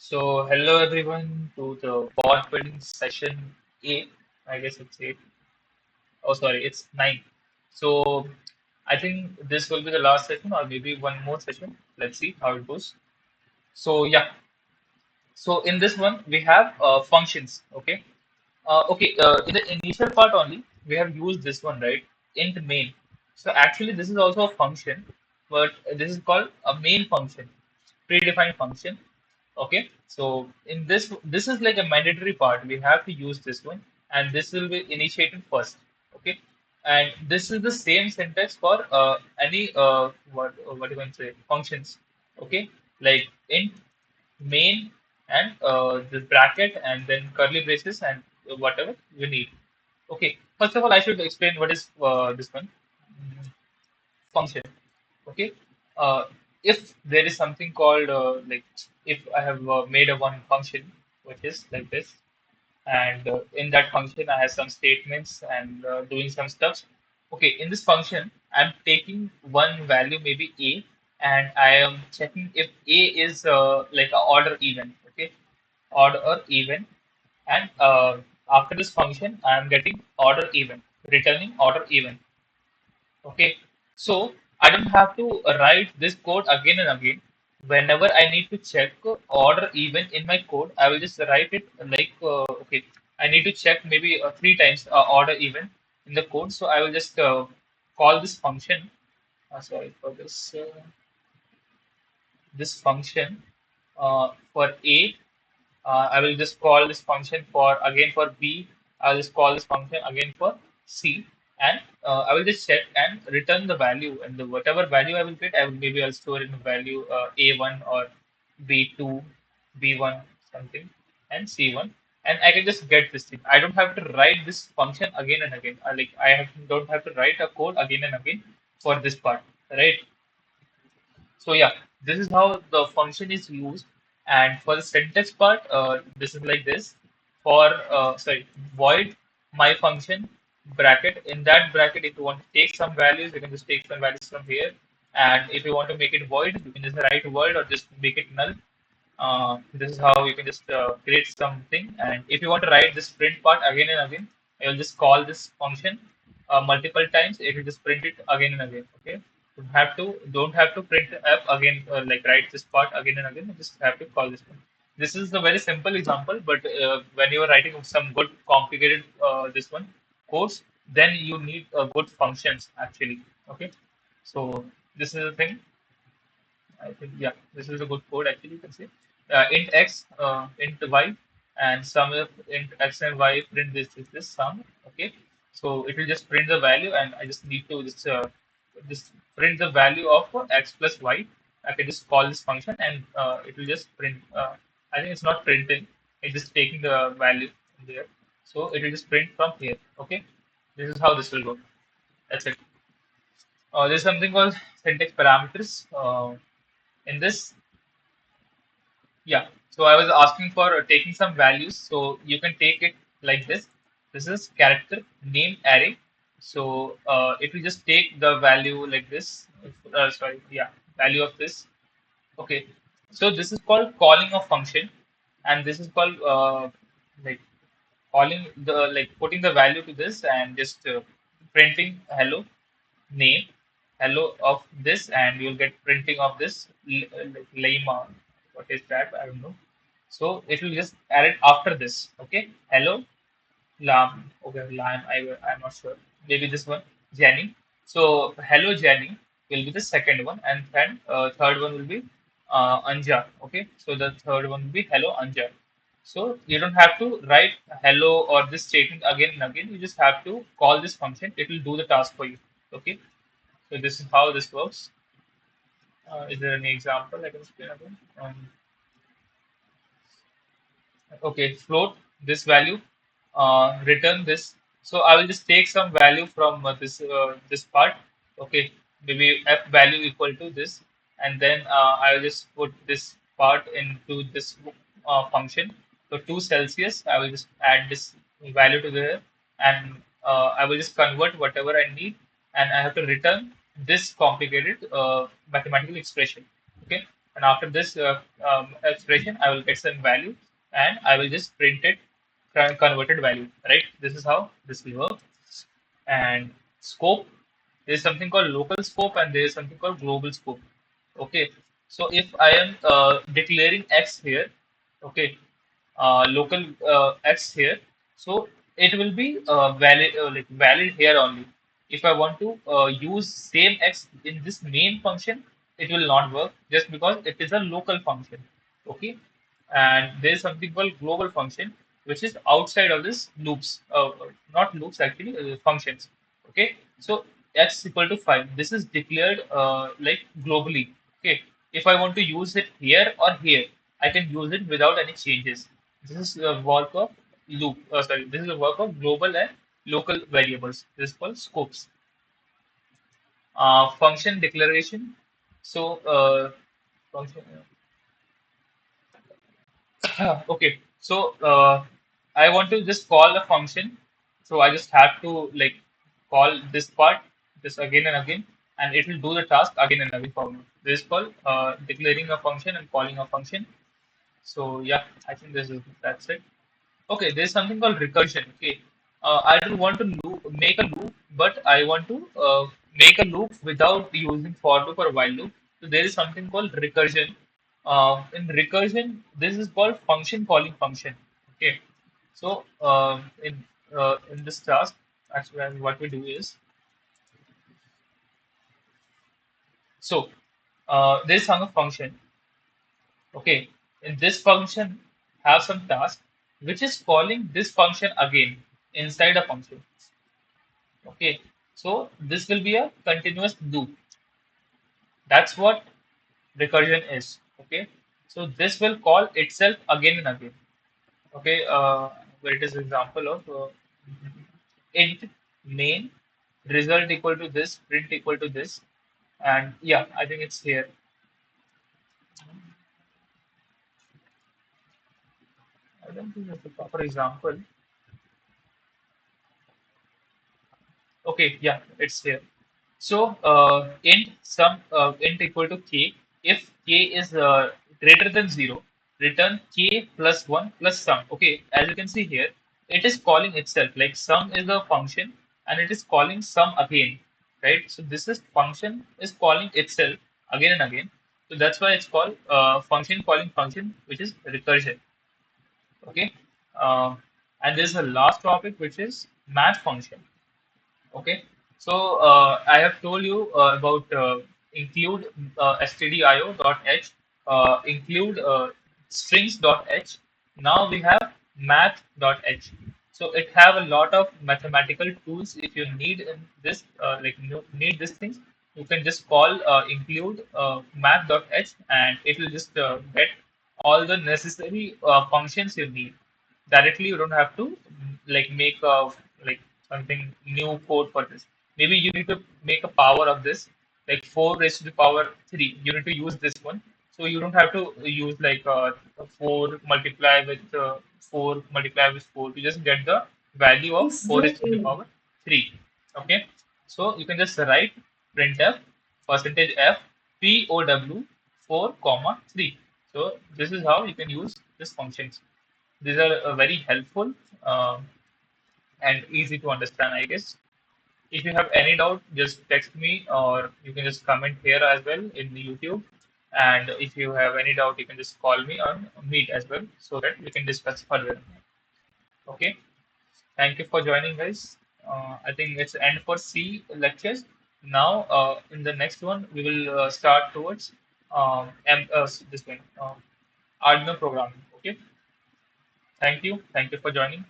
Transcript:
So, hello everyone to the bot building session 8. I guess it's 8. Oh, sorry, it's 9. So, I think this will be the last session or maybe one more session. Let's see how it goes. So, yeah. So, in this one, we have functions. In the initial part only, we have used this one, right? Int main. So, actually, this is also a function, but this is called a main function, predefined function. Okay, so in this is like a mandatory part. We have to use this one, and this will be initiated first. Okay, and this is the same syntax for any what you can say functions. Okay, like int main and the bracket and then curly braces and whatever you need. Okay, first of all, I should explain what is this one function. Okay, uh, if there is something called like if I have made a one function which is like this, and in that function I have some statements and doing some stuff. Okay, in this function I'm taking one value, maybe a, and I am checking if a is like a order even. Okay, order or even, and after this function I am getting order even, returning order even. Okay, so I don't have to write this code again and again. Whenever I need to check order even in my code, I will just write it like, okay, I need to check maybe three times order even in the code. So I will just call this function. Sorry for this function for A. I will just call this function for again for B. I'll just call this function again for C, and I will just check and return the value. And the whatever value I will get, I will maybe I'll store in the value A1 or B2, B1 something, and C1, and I can just get this thing. I don't have to write this function again and again. Don't have to write a code again and again for this part, right? So yeah, this is how the function is used. And for the syntax part, this is like this. For sorry, void my function bracket. In that bracket, if you want to take some values, you can just take some values from here. And if you want to make it void, you can just write void or just make it null. This is how you can just create something. And if you want to write this print part again and again, you'll just call this function multiple times. It will just print it again and again. Okay, don't have to print f again, like write this part again and again. You just have to call this one. This is a very simple example, but when you are writing some good complicated this one codes, then you need good functions actually. Okay, so this is the thing. I think, yeah, this is a good code actually. You can say int x, int y, and sum of int x and y print this sum. Okay, so it will just print the value, and I just need to just print the value of x plus y. I can just call this function, and it will just print. I think it's not printing; it's just taking the value from there. So it will just print from here. Okay, this is how this will go. That's it. There's something called syntax parameters. In this, yeah. So I was asking for taking some values. So you can take it like this. This is character name array. So it will just take the value like this. Sorry, yeah, value of this. Okay. So this is called calling a function, and this is called like calling the like putting the value to this and just printing hello name hello of this, and you'll get printing of this like lima. What is that? I don't know. So it will just add it after this. Okay, hello lam. Okay, lam. I'm not sure. Maybe this one Jenny. So hello Jenny will be the second one, and then third one will be Anja. Okay, so the third one will be hello Anja. So you don't have to write hello or this statement again and again. You just have to call this function. It will do the task for you. Okay. So this is how this works. Is there any example I can explain again? Okay, float this value, return this. So I will just take some value from this part. Okay, maybe f value equal to this, and then I will just put this part into this function. So 2 Celsius, I will just add this value to there, and I will just convert whatever I need, and I have to return this complicated mathematical expression. Okay. and after this expression, I will get some value, and I will just print it converted value, right? This is how this will work. And scope, there is something called local scope and there is something called global scope. Okay, so if I am declaring x here, okay, local x here, so it will be valid here only. If I want to use same x in this main function, it will not work just because it is a local function. Okay, and there is something called global function which is outside of this loops, not loops actually, functions. Okay, so x equal to 5. This is declared like globally. Okay, if I want to use it here or here, I can use it without any changes. This is a work of loop. Sorry, this is a work of global and local variables. This is called scopes. Function declaration. So, function. Okay, so I want to just call a function. So I just have to like call this part just again and again, and it will do the task again and again for me. This is called declaring a function and calling a function. So yeah, I think that's it. Okay, there's something called recursion. Okay, I don't want to make a loop, but I want to make a loop without using for loop or while loop. So there is something called recursion. In recursion, this is called function calling function. Okay, so in this task, actually, what we do is so there's some function. Okay, in this function have some task which is calling this function again inside a function. Okay, so this will be a continuous loop. That's what recursion is. Okay, so this will call itself again and again. Okay, where it is example of int main result equal to this, print equal to this, and yeah, I think it's here. I don't think that's the proper example. Okay, yeah, it's here. So int equal to k. If k is greater than 0, return k plus 1 plus sum. Okay, as you can see here, it is calling itself. Like sum is a function and it is calling sum again, right? So this is function is calling itself again and again. So that's why it's called function calling function, which is recursion. Okay, uh, and there's a last topic which is math function. Okay, so I have told you about include stdio.h, include strings.h. Now we have math.h. So it have a lot of mathematical tools. If you need in this, like you need these things, you can just call include math.h, and it will just get all the necessary functions you need directly. You don't have to like make a like something new code for this. Maybe you need to make a power of this, like 4 raised to the power 3. You need to use this one. So you don't have to use like 4 multiply with 4 multiply with 4. You just get the value of 4 raised to the Exactly. power 3. Okay. So you can just write printf percentage f POW 4 comma 3. So this is how you can use this functions. These are very helpful and easy to understand, I guess. If you have any doubt, just text me or you can just comment here as well in the YouTube. And if you have any doubt, you can just call me on Meet as well so that we can discuss further. Okay. Thank you for joining, guys. I think it's end for C lectures. Now, in the next one, we will start towards this one, Arduino programming. Okay. Thank you. Thank you for joining.